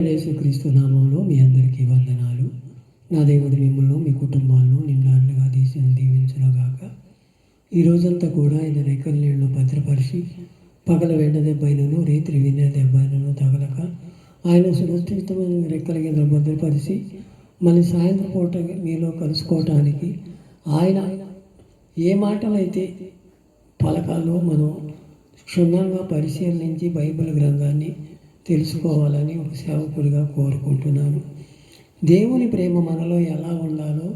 యేసుక్రీస్తు నామంలో మీ అందరికీ వందనాలు. నా దేవుడు మిమ్మల్ని మీ కుటుంబాలను నిండాలుగా దీవించునుగాక. ఈ రోజంతా కూడా ఆయన రెక్కల నీళ్ళు భద్రపరిచి పగల వెంట దెబ్బైనను రేత్రి విన్న దెబ్బైనను తగలక ఆయన సురక్షితమైన రెక్కల కింద భద్రపరిచి మళ్ళీ సాయంత్రం పూట మీలో కలుసుకోవటానికి ఆయన ఏ మాటలైతే పలకాలో మనం క్షుణ్ణంగా పరిశీలించి బైబిల్ గ్రంథాన్ని తెలుసుకోవాలని ఒక సేవకుడిగా కోరుకుంటున్నాను. దేవుని ప్రేమ మనలో ఎలా ఉండాలో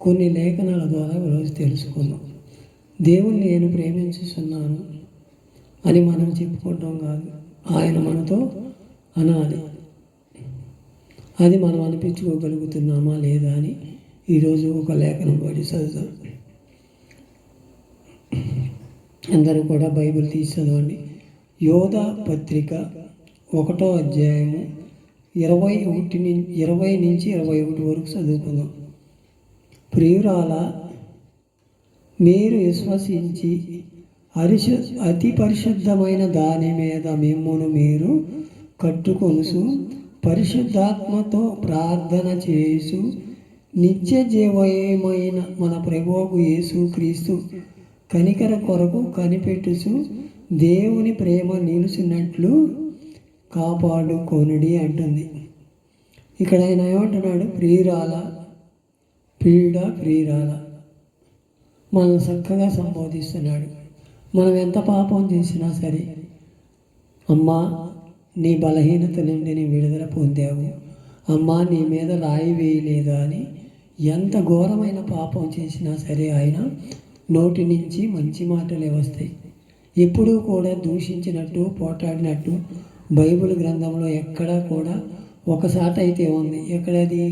కొన్ని లేఖనాల ద్వారా ఈరోజు తెలుసుకున్నాం. దేవుని నేను ప్రేమించుతున్నాను అని మనం చెప్పుకోవడం కాదు, ఆయన మనతో అనాలి. అది మనం అనిపించుకోగలుగుతున్నామా లేదా అని ఈరోజు ఒక లేఖనం పడి చదువుతాం. అందరూ కూడా బైబిల్ తీసి చదవండి. యోధా పత్రిక 1వ అధ్యాయము 20 నుంచి 21 వరకు చదువుకుందాం. ప్రియురాల, మీరు విశ్వసించి అతి పరిశుద్ధమైన దాని మీద మిమ్మును మీరు కట్టుకొనుసు, పరిశుద్ధాత్మతో ప్రార్థన చేసు, నిత్య జీవమైన మన ప్రభువు యేసుక్రీస్తు కనికర కొరకు కనిపెట్టుచు దేవుని ప్రేమ నిలుచున్నట్లు కాపాడుకొనుడి అంటుంది. ఇక్కడ ఆయన ఏమంటున్నాడు? ప్రియురాల మనం చక్కగా సంబోధిస్తున్నాడు. మనం ఎంత పాపం చేసినా సరే, అమ్మా నీ బలహీనత నుండి నీ విడుదల పొందావు, అమ్మా నీ మీద రాయి వేయలేదా అని ఎంత ఘోరమైన పాపం చేసినా సరే ఆయన నోటి నుంచి మంచి మాటలే వస్తాయి. ఎప్పుడూ కూడా దూషించినట్టు పోటాడినట్టు బైబిల్ గ్రంథంలో ఎక్కడా కూడా ఒకసారి అయితే ఉంది. ఎక్కడది?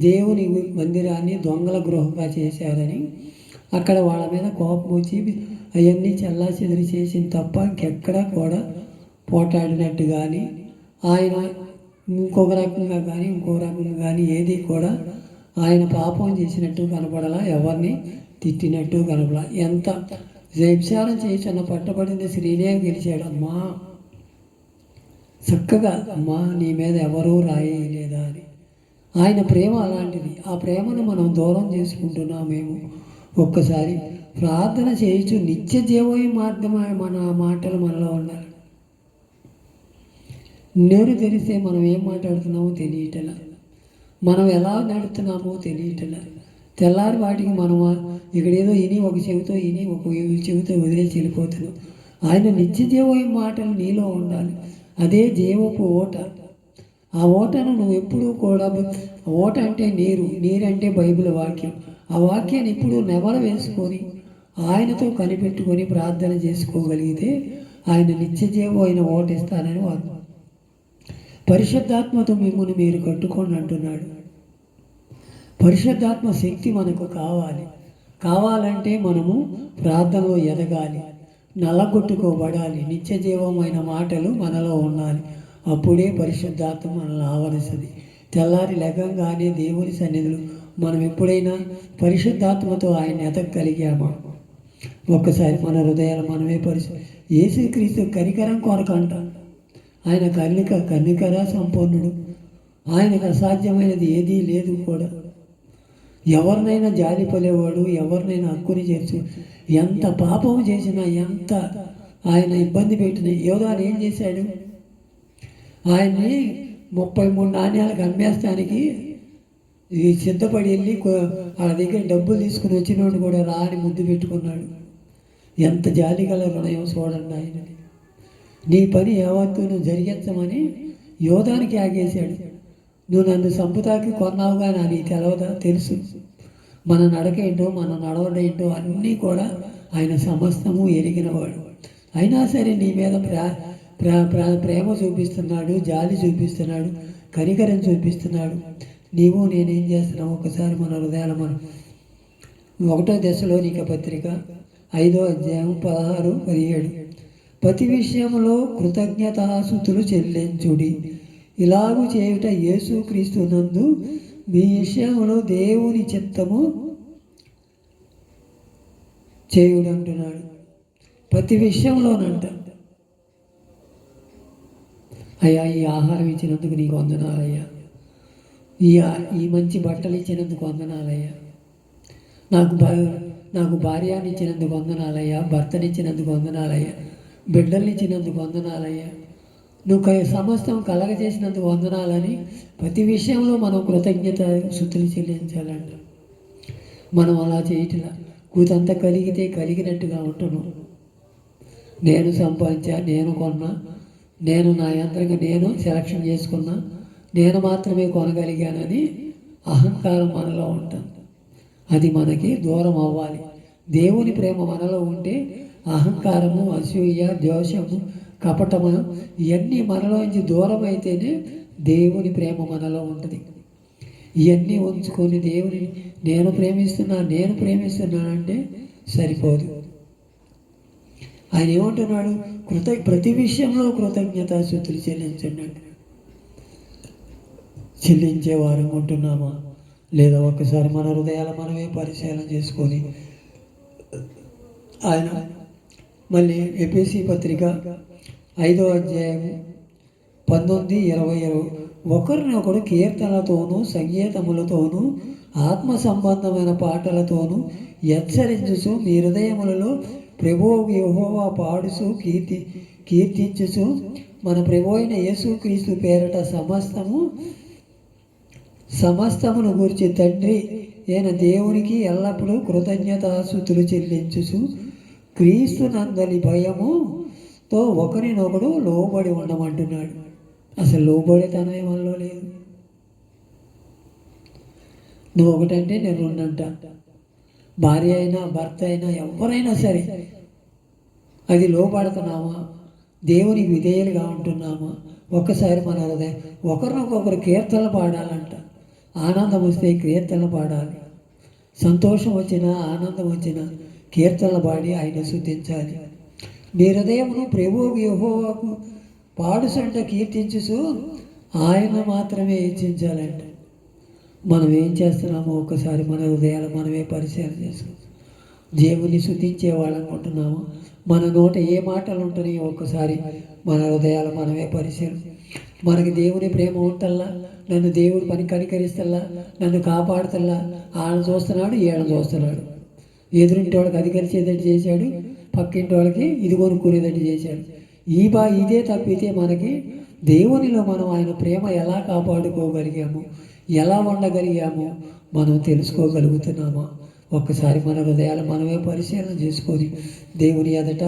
దేవుని మందిరాన్ని దొంగల గృహంగా చేశారని అక్కడ వాళ్ళ మీద కోపం వచ్చి అవన్నీ చెల్లాచెదిరి చేసిన తప్ప ఇంకెక్కడా కూడా పోటాడినట్టు కానీ ఆయన ఇంకో రకంగా కానీ ఏది కూడా ఆయన పాపం చేసినట్టు కనపడలా, ఎవరిని తిట్టినట్టు కనపడ. ఎంత వ్యభిచారం చేసిన పట్టబడిన స్త్రీనే గెలిచాడు. అమ్మా చక్కగా, అమ్మా నీ మీద ఎవరూ రాయలేదా అని. ఆయన ప్రేమ అలాంటిది. ఆ ప్రేమను మనం దూరం చేసుకుంటున్నామేమో. ఒక్కసారి ప్రార్థన చేయొచ్చు. నిత్య జీవోయ మార్గమే మన మాటలు మనలో ఉండాలి. నోరు తెరిస్తే మనం ఏం మాట్లాడుతున్నామో తెలియటలా, మనం ఎలా నడుస్తున్నామో తెలియటలా. తెల్లారి వాటికి మనం ఇక్కడేదో ఒక చెవితో ఒక చెవితో వదిలేసి వెళ్ళిపోతున్నాం. ఆయన నిత్య జీవోయ మాటలు నీలో ఉండాలి. అదే జీవపు ఓట. ఆ ఓటను నువ్వు ఎప్పుడూ కూడా, ఓట అంటే నీరంటే బైబిల్ వాక్యం. ఆ వాక్యాన్ని ఎప్పుడూ నెవర వేసుకొని ఆయనతో కనిపెట్టుకొని ప్రార్థన చేసుకోగలిగితే ఆయన నిత్య జీవం అయిన ఓట ఇస్తానని వారు. పరిశుద్ధాత్మతో మిమ్మల్ని మీరు కట్టుకోండి అంటున్నాడు. పరిశుద్ధాత్మ శక్తి మనకు కావాలంటే మనము ప్రార్థనలో ఎదగాలి, నల్లగొట్టుకోబడాలి, నిత్య జీవమైన మాటలు మనలో ఉండాలి. అప్పుడే పరిశుద్ధాత్మ మనల్ని ఆవరిస్తుంది. తెల్లారి లెగంగానే దేవుని సన్నిధులు మనం ఎప్పుడైనా పరిశుద్ధాత్మతో ఆయన ఎదగలిగామా? ఒక్కసారి మన హృదయాలు మనమే యేసుక్రీస్తు కనికరం కొరకు అంట. ఆయన కనికర సంపన్నుడు. ఆయనకు అసాధ్యమైనది ఏదీ లేదు కూడా. ఎవరినైనా జాలిపలేవాడు, ఎవరినైనా హక్కుని చేర్చు. ఎంత పాపం చేసినా, ఎంత ఆయన ఇబ్బంది పెట్టిన యోధాను ఏం చేశాడు? ఆయన్ని 33 నాణ్యాలకు అమ్మేస్తానికి సిద్ధపడి వెళ్ళి వాళ్ళ దగ్గర డబ్బులు తీసుకుని వచ్చినోడు కూడా రాని ముద్దు పెట్టుకున్నాడు. ఎంత జాలి గల హృదయం చూడండి ఆయనని. నీ పని యావత్తు నువ్వు జరిగించమని యోధానికి ఆగేశాడు. నువ్వు నన్ను సంపుతాకి కొన్నావుగా నీకు తెలవదా? తెలుసు మన నడకేంటో, మన నడవడేంటో అన్నీ కూడా ఆయన సమస్తము ఎరిగినవాడు. అయినా సరే నీ మీద ప్రేమ చూపిస్తున్నాడు, జాలి చూపిస్తున్నాడు, కనికరం చూపిస్తున్నాడు. నీవు నేనేం చేస్తున్నావు? ఒకసారి మన హృదయాలు 1వ తెస్సలోనిక పత్రిక 5వ అధ్యాయం 16, 17. ప్రతి విషయంలో కృతజ్ఞతాస్తుతులు చెల్లించుడి, ఇలాగు చేయుట యేసుక్రీస్తు నందు మీ విషయంలో దేవుని చిత్తము చేయుడు అంటున్నాడు. ప్రతి విషయంలోనంట అయ్యా ఈ ఆహారం ఇచ్చినందుకు నీకు వందనాలయ్యా, ఈ ఈ మంచి బట్టలు ఇచ్చినందుకు వందనాలయ్యా, నాకు భార్యని ఇచ్చినందుకు వందనాలయ్యా, భర్తనిచ్చినందుకు వందనాలయ్యా, బిడ్డల్నిచ్చినందుకు వందనాలయ్యా, నువ్వు సమస్తం కలగజేసినందుకు వందనాలని ప్రతి విషయంలో మనం కృతజ్ఞత స్తుతులు చెల్లించాలంట. మనం అలా చేయట్లా. కూతంతా కలిగితే కలిగినట్టుగా ఉంటున్నాం. నేను సంపాదించా, నేను కొన్నా, నేను నా యంత్రంగా నేను సెలక్షన్ చేసుకున్నా, నేను మాత్రమే కొనగలిగానని అహంకారం మనలో ఉంటుంది. అది మనకి దూరం అవ్వాలి. దేవుని ప్రేమ మనలో ఉంటే అహంకారము, అసూయ, ద్వేషము, కపటము ఇవన్నీ మనలోంచి దూరం అయితేనే దేవుని ప్రేమ మనలో ఉంటుంది. ఇవన్నీ ఉంచుకొని దేవుని నేను ప్రేమిస్తున్నానంటే సరిపోదు. ఆయన ఏమంటున్నాడు? ప్రతి విషయంలో కృతజ్ఞతాస్తుతులు చెల్లించండి. చెల్లించేవారు ఉంటున్నామా లేదా? ఒక్కసారి మన హృదయాలు మనమే పరిశీలన చేసుకొని ఆయన మళ్ళీ ఎఫెసీ పత్రిక 5వ అధ్యాయము 19-20 ఒకరినొకడు కీర్తనలతోనూ సంగీతములతోనూ ఆత్మ సంబంధమైన పాటలతోనూ హెచ్చరించుచు మీ హృదయములలో ప్రభువు యెహోవా పాడుచు కీర్తించుచు మన ప్రభు అయిన యేసుక్రీస్తు పేరట సమస్తమును గురించి తండ్రి అయిన దేవునికి ఎల్లప్పుడూ కృతజ్ఞతాస్తుతులు చెల్లించుచు క్రీస్తు నందలి భయముతో ఒకరినొకడు లోబడి ఉండమంటున్నాడు. అసలు లోబడితనమే మనలో లేదు. నువ్వు ఒకటంటే నేను రెండంట. భార్య అయినా భర్త అయినా ఎవరైనా సరే అది లోబడుతున్నామా? దేవునికి విధేయులుగా ఉంటున్నామా? ఒక్కసారి మన హృదయం ఒకరినొకరు కీర్తనలు పాడాలంట. ఆనందం వస్తే కీర్తనలు పాడాలి. సంతోషం వచ్చినా ఆనందం వచ్చినా కీర్తనలు పాడి ఆయన స్తుతించాలి. మీ హృదయమును ప్రభువుకు యెహోవాకు పాడుసంట కీర్తించుచు ఆయన మాత్రమే హెచ్చించాలంట. మనం ఏం చేస్తున్నామో ఒక్కసారి మన హృదయాలు మనమే పరిశీలన చేసుకుంటాం. దేవుని స్తుతించే వాళ్ళనుకుంటున్నాము. మన నోట ఏ మాటలు ఉంటున్నాయో ఒక్కసారి మన హృదయాలు మనమే పరిశీలన. మనకి దేవుని ప్రేమ ఉంటల్లా, నన్ను దేవుడు పని కనికరిస్తల్లా, నన్ను కాపాడుతల్లా, ఆయన చూస్తున్నాడు, ఈయన చూస్తున్నాడు. ఎదురింటి వాళ్ళకి అది కలిసేటట్టు చేశాడు, పక్కింటి వాళ్ళకి ఇది కొనుక్కునేటట్టు చేశాడు. ఇదే తప్పితే మనకి దేవునిలో మనం ఆయన ప్రేమ ఎలా కాపాడుకోగలిగాము, ఎలా ఉండగలిగాము మనం తెలుసుకోగలుగుతున్నామా? ఒక్కసారి మన హృదయాలు మనమే పరిశీలన చేసుకొని దేవుని ఎదుట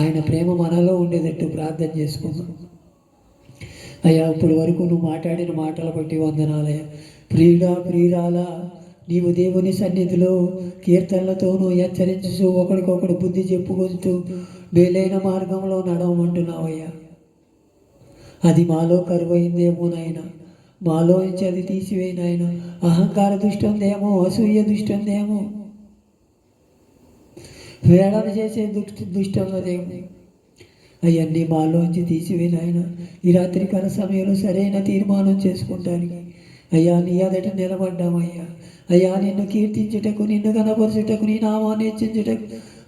ఆయన ప్రేమ మనలో ఉండేటట్టు ప్రార్థన చేసుకుందాం. అయ్యా, ఇప్పటి వరకు నువ్వు మాట్లాడిన మాటలు బట్టి వందనాలయ్యా. ప్రియురాలా, నీవు దేవుని సన్నిధిలో కీర్తనలతోనూ హెచ్చరించు ఒకరికొకడు బుద్ధి చెప్పుకుంటూ మేలైన మార్గంలో నడవమంటున్నావయ్యా. అది మాలో కరువైందేమోనైనా, మాలో నుంచి అది తీసివేయనైనా. అహంకార దృష్టి ఉందేమో, అసూయ దృష్టి ఉందేమో, వేళన చేసే దృష్టి ఉన్నదేమో, అవన్నీ మాలోంచి తీసివేనాయన. ఈ రాత్రికాల సమయంలో సరైన తీర్మానం చేసుకుంటానికి అయ్యా నీ ఎదుట నిలబడ్డామయ్యా. అయ్యా, నిన్ను కీర్తించుటకు, నిన్ను కనపరచుటకు, నీ నామాన్ని హెచ్చించుటకు,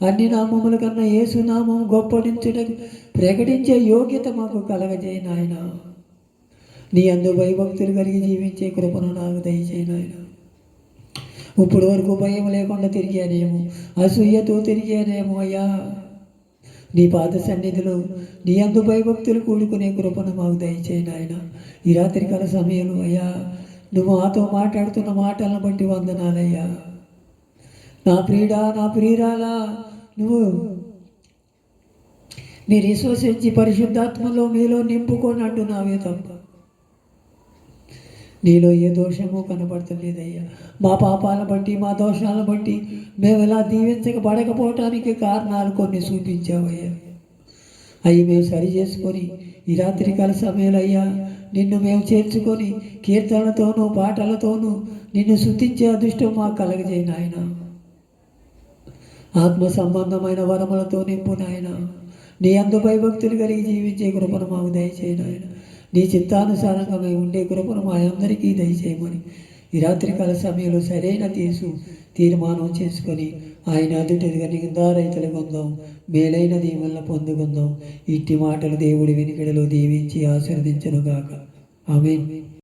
అన్ని నామముల కన్నా యేసు నామం గొప్పడించుటకు ప్రకటించే యోగ్యత మాకు కలగజేయి నాయన. నీ అందు భయభక్తులు కలిగి జీవించే కృపను నాకు దయచేయి నాయన. ఇప్పుడు వరకు భయం లేకుండా తిరిగానేమో, అసూయతో తిరిగానేమో అయ్యా. నీ పాద సన్నిధిలో నీ అందు భయభక్తులు కూడుకునే కృపను మాకు దయచేయి నాయన. ఈ రాత్రికాల సమయంలో అయ్యా, నువ్వు మాతో మాట్లాడుతున్న మాటలను బట్టి వందనాలయ్యా. నా ప్రియురాలా, నువ్వు మీరు విశ్వసించి పరిశుద్ధాత్మలో మీలో నింపుకొని అంటున్నావే తప్ప నీలో ఏ దోషము కనబడతలేదయ్యా. మా పాపాలను బట్టి, మా దోషాలను బట్టి మేము ఇలా దీవించబడకపోవటానికి కారణాలు కొన్ని చూపించావయ్యా. అవి మేము సరి చేసుకొని ఈ రాత్రికాల సమయంలో అయ్యా నిన్ను మేము చేర్చుకొని కీర్తనలతోనూ పాటలతోనూ నిన్ను స్తుతించే అదృష్టం మాకు కలగజేయి నాయన. ఆత్మ సంబంధమైన వరములతో నింపు నాయన. నీ అందు భయభక్తులు కలిగి జీవించే కృపను మాకు దయచేయి నాయన. నీ చిత్తానుసారంగా మేము ఉండే కృపను మా అందరికీ దయచేయమని ఈ రాత్రికాల సమయంలో సరైన తీర్మానం చేసుకొని ఆయన అదుటగా నిందారైతులు కొందాం, మేలైన దీవెనలు పొందుకుందాం. ఇట్టి మాటలు దేవుడి వెనుకడలో దీవించి ఆశీర్వదించునుగాక. ఆమేన్.